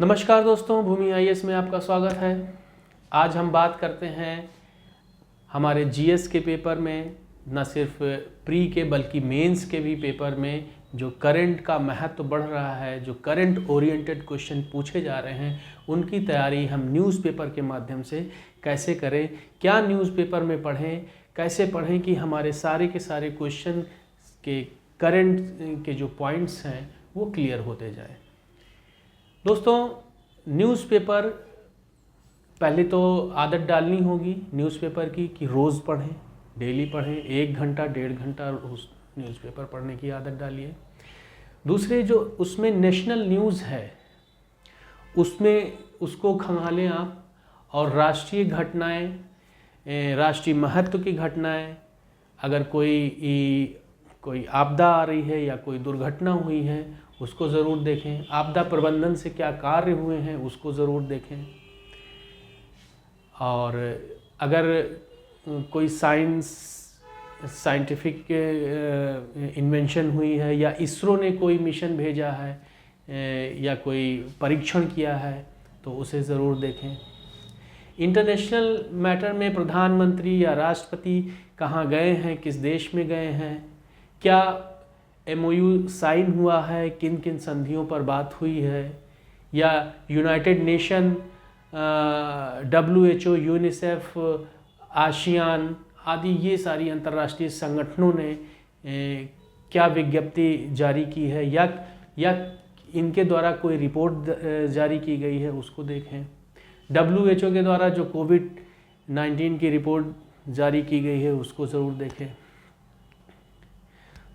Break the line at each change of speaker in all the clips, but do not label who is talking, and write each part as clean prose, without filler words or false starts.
नमस्कार दोस्तों, भूमि आईएएस में आपका स्वागत है। आज हम बात करते हैं हमारे जीएस के पेपर में, न सिर्फ प्री के बल्कि मेंस के भी पेपर में जो करंट का महत्व बढ़ रहा है, जो करंट ओरिएंटेड क्वेश्चन पूछे जा रहे हैं, उनकी तैयारी हम न्यूज़पेपर के माध्यम से कैसे करें, क्या न्यूज़पेपर में पढ़ें, कैसे पढ़ें कि हमारे सारे के सारे क्वेश्चन के करंट के जो पॉइंट्स हैं वो क्लियर होते जाएं। दोस्तों, न्यूज़पेपर पहले तो आदत डालनी होगी न्यूज़पेपर की कि रोज़ पढ़ें, डेली पढ़ें, 1 घंटा 1.5 घंटा रोज़ न्यूज़पेपर पढ़ने की आदत डालिए। दूसरे जो उसमें नेशनल न्यूज़ है उसमें उसको खंगालें आप, और राष्ट्रीय घटनाएं, राष्ट्रीय महत्व की घटनाएं, अगर कोई आपदा आ रही है या कोई दुर्घटना हुई है उसको ज़रूर देखें। आपदा प्रबंधन से क्या कार्य हुए हैं उसको ज़रूर देखें। और अगर कोई साइंटिफिक इन्वेंशन हुई है या इसरो ने कोई मिशन भेजा है या कोई परीक्षण किया है तो उसे ज़रूर देखें। इंटरनेशनल मैटर में प्रधानमंत्री या राष्ट्रपति कहाँ गए हैं, किस देश में गए हैं, क्या MOU साइन हुआ है, किन किन संधियों पर बात हुई है, या United nation, WHO, UNICEF, ASEAN आदि ये सारी अंतर्राष्ट्रीय संगठनों ने क्या विज्ञप्ति जारी की है या इनके द्वारा कोई रिपोर्ट जारी की गई है उसको देखें। WHO के द्वारा जो कोविड-19 की रिपोर्ट जारी की गई है उसको ज़रूर देखें।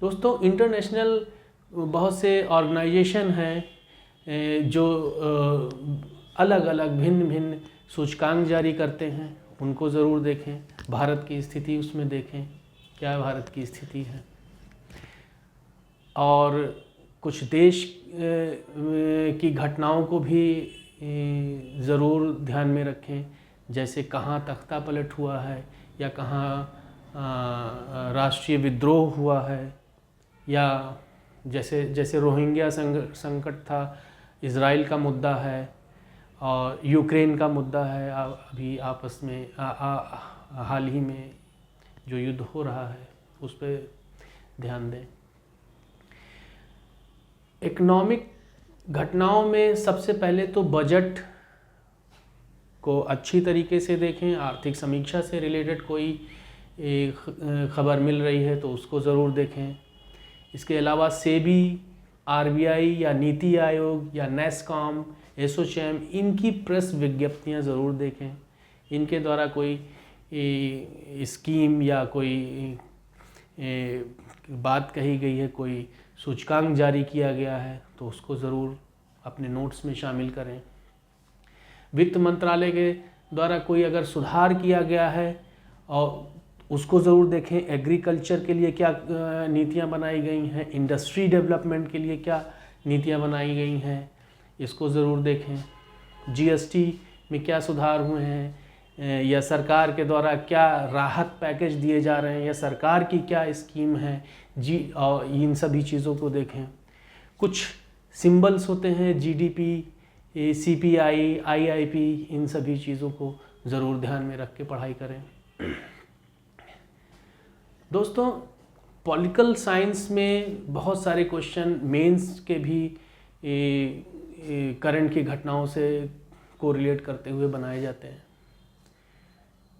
दोस्तों, इंटरनेशनल बहुत से ऑर्गेनाइजेशन हैं जो अलग अलग भिन्न भिन्न सूचकांक जारी करते हैं, उनको ज़रूर देखें। भारत की स्थिति उसमें देखें, क्या भारत की स्थिति है। और कुछ देश की घटनाओं को भी ज़रूर ध्यान में रखें, जैसे कहाँ तख्ता पलट हुआ है या कहाँ राष्ट्रीय विद्रोह हुआ है, या जैसे रोहिंग्या संकट था, इज़राइल का मुद्दा है और यूक्रेन का मुद्दा है। अभी आपस में हाल ही में जो युद्ध हो रहा है उस पर ध्यान दें। इकोनॉमिक घटनाओं में सबसे पहले तो बजट को अच्छी तरीके से देखें। आर्थिक समीक्षा से रिलेटेड कोई खबर मिल रही है तो उसको ज़रूर देखें। इसके अलावा सेबी, RBI या नीति आयोग या NASSCOM, एसोचैम, इनकी प्रेस विज्ञप्तियां ज़रूर देखें। इनके द्वारा कोई स्कीम या कोई बात कही गई है, कोई सूचकांक जारी किया गया है तो उसको ज़रूर अपने नोट्स में शामिल करें। वित्त मंत्रालय के द्वारा कोई अगर सुधार किया गया है और उसको ज़रूर देखें। एग्रीकल्चर के लिए क्या नीतियां बनाई गई हैं, इंडस्ट्री डेवलपमेंट के लिए क्या नीतियां बनाई गई हैं, इसको ज़रूर देखें। GST में क्या सुधार हुए हैं या सरकार के द्वारा क्या राहत पैकेज दिए जा रहे हैं या सरकार की क्या स्कीम है और इन सभी चीज़ों को देखें। कुछ सिंबल्स होते हैं, GDP, CPI, IIP, इन सभी चीज़ों को ज़रूर ध्यान में रख के पढ़ाई करें। दोस्तों, पॉलिटिकल साइंस में बहुत सारे क्वेश्चन मेंस के भी करंट की घटनाओं से कोरिलेट करते हुए बनाए जाते हैं।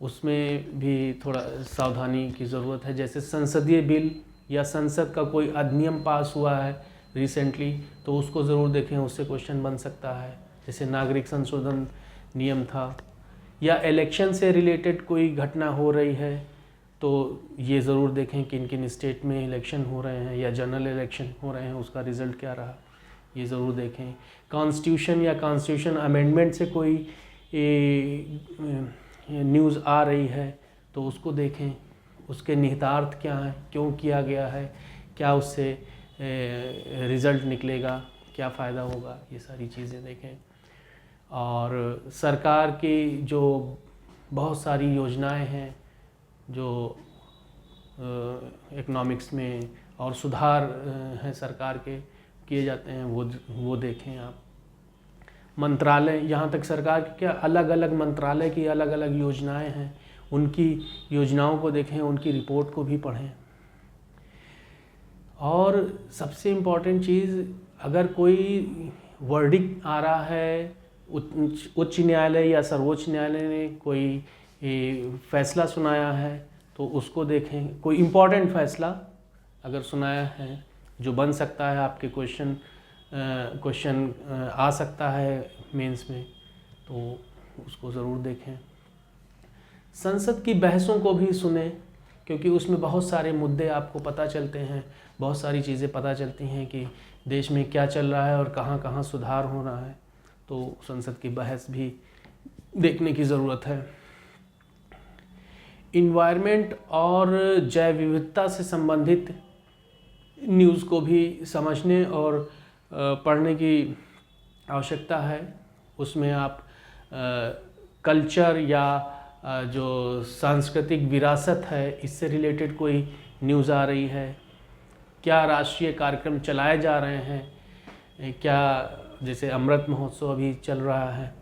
उसमें भी थोड़ा सावधानी की ज़रूरत है। जैसे संसदीय बिल या संसद का कोई अधिनियम पास हुआ है रिसेंटली तो उसको ज़रूर देखें, उससे क्वेश्चन बन सकता है। जैसे नागरिक संशोधन नियम था, या इलेक्शन से रिलेटेड कोई घटना हो रही है तो ये ज़रूर देखें किन किन स्टेट में इलेक्शन हो रहे हैं या जनरल इलेक्शन हो रहे हैं, उसका रिज़ल्ट क्या रहा, ये ज़रूर देखें। कॉन्स्टिट्यूशन या कॉन्स्टिट्यूशन अमेंडमेंट से कोई न्यूज़ आ रही है तो उसको देखें, उसके निहितार्थ क्या हैं, क्यों किया गया है, क्या उससे रिज़ल्ट निकलेगा, क्या फ़ायदा होगा, ये सारी चीज़ें देखें। और सरकार की जो बहुत सारी योजनाएं हैं जो इकोनॉमिक्स में और सुधार हैं सरकार के किए जाते हैं, वो देखें आप। मंत्रालय, यहाँ तक सरकार की क्या अलग अलग मंत्रालय की अलग अलग योजनाएं हैं, उनकी योजनाओं को देखें, उनकी रिपोर्ट को भी पढ़ें। और सबसे इम्पॉर्टेंट चीज़, अगर कोई वर्डिक्ट आ रहा है, उच्च न्यायालय या सर्वोच्च न्यायालय ने कोई फैसला सुनाया है तो उसको देखें। कोई इम्पॉर्टेंट फैसला अगर सुनाया है जो बन सकता है, आपके क्वेश्चन आ सकता है मेंस में, तो उसको ज़रूर देखें। संसद की बहसों को भी सुने, क्योंकि उसमें बहुत सारे मुद्दे आपको पता चलते हैं, बहुत सारी चीज़ें पता चलती हैं कि देश में क्या चल रहा है और कहाँ कहाँ सुधार हो रहा है, तो संसद की बहस भी देखने की ज़रूरत है। इन्वायरमेंट और जैव विविधता से संबंधित न्यूज़ को भी समझने और पढ़ने की आवश्यकता है। उसमें आप कल्चर या जो सांस्कृतिक विरासत है, इससे रिलेटेड कोई न्यूज़ आ रही है, क्या राष्ट्रीय कार्यक्रम चलाए जा रहे हैं, क्या जैसे अमृत महोत्सव अभी चल रहा है,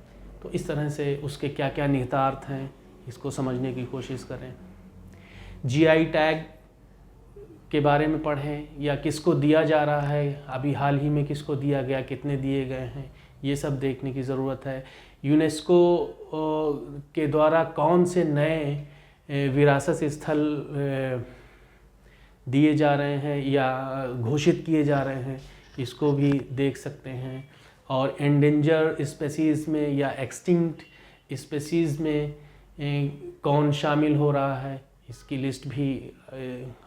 तो इस तरह से उसके क्या क्या निहितार्थ हैं, इसको समझने की कोशिश करें। जीआई टैग के बारे में पढ़ें, या किसको दिया जा रहा है, अभी हाल ही में किसको दिया गया, कितने दिए गए हैं, ये सब देखने की ज़रूरत है। यूनेस्को के द्वारा कौन से नए विरासत स्थल दिए जा रहे हैं या घोषित किए जा रहे हैं, इसको भी देख सकते हैं। और एंडेंजर स्पेसीज़ में या एक्सटिंक्ट स्पेसीज़ में कौन शामिल हो रहा है, इसकी लिस्ट भी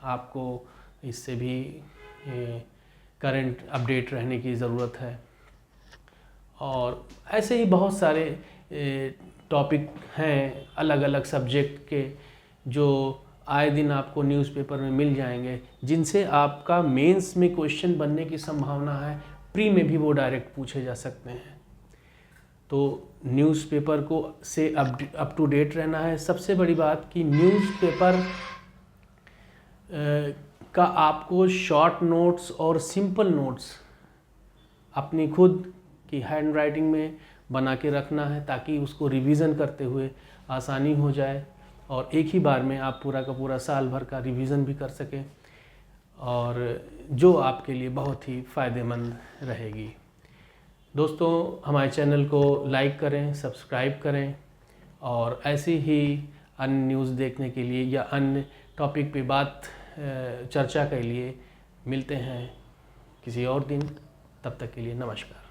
आपको इससे भी करंट अपडेट रहने की ज़रूरत है। और ऐसे ही बहुत सारे टॉपिक हैं अलग अलग सब्जेक्ट के, जो आए दिन आपको न्यूज़पेपर में मिल जाएंगे, जिनसे आपका मेंस में क्वेश्चन बनने की संभावना है, प्री में भी वो डायरेक्ट पूछे जा सकते हैं। तो न्यूज़पेपर को से अप टू डेट रहना है। सबसे बड़ी बात कि न्यूज़पेपर का आपको शॉर्ट नोट्स और सिंपल नोट्स अपनी खुद की हैंड राइटिंग में बना के रखना है, ताकि उसको रिवीज़न करते हुए आसानी हो जाए और एक ही बार में आप पूरा का पूरा साल भर का रिवीज़न भी कर सकें, और जो आपके लिए बहुत ही फ़ायदेमंद रहेगी। दोस्तों, हमारे चैनल को लाइक करें, सब्सक्राइब करें, और ऐसी ही अन्य न्यूज़ देखने के लिए या अन्य टॉपिक पे चर्चा के लिए मिलते हैं किसी और दिन। तब तक के लिए नमस्कार।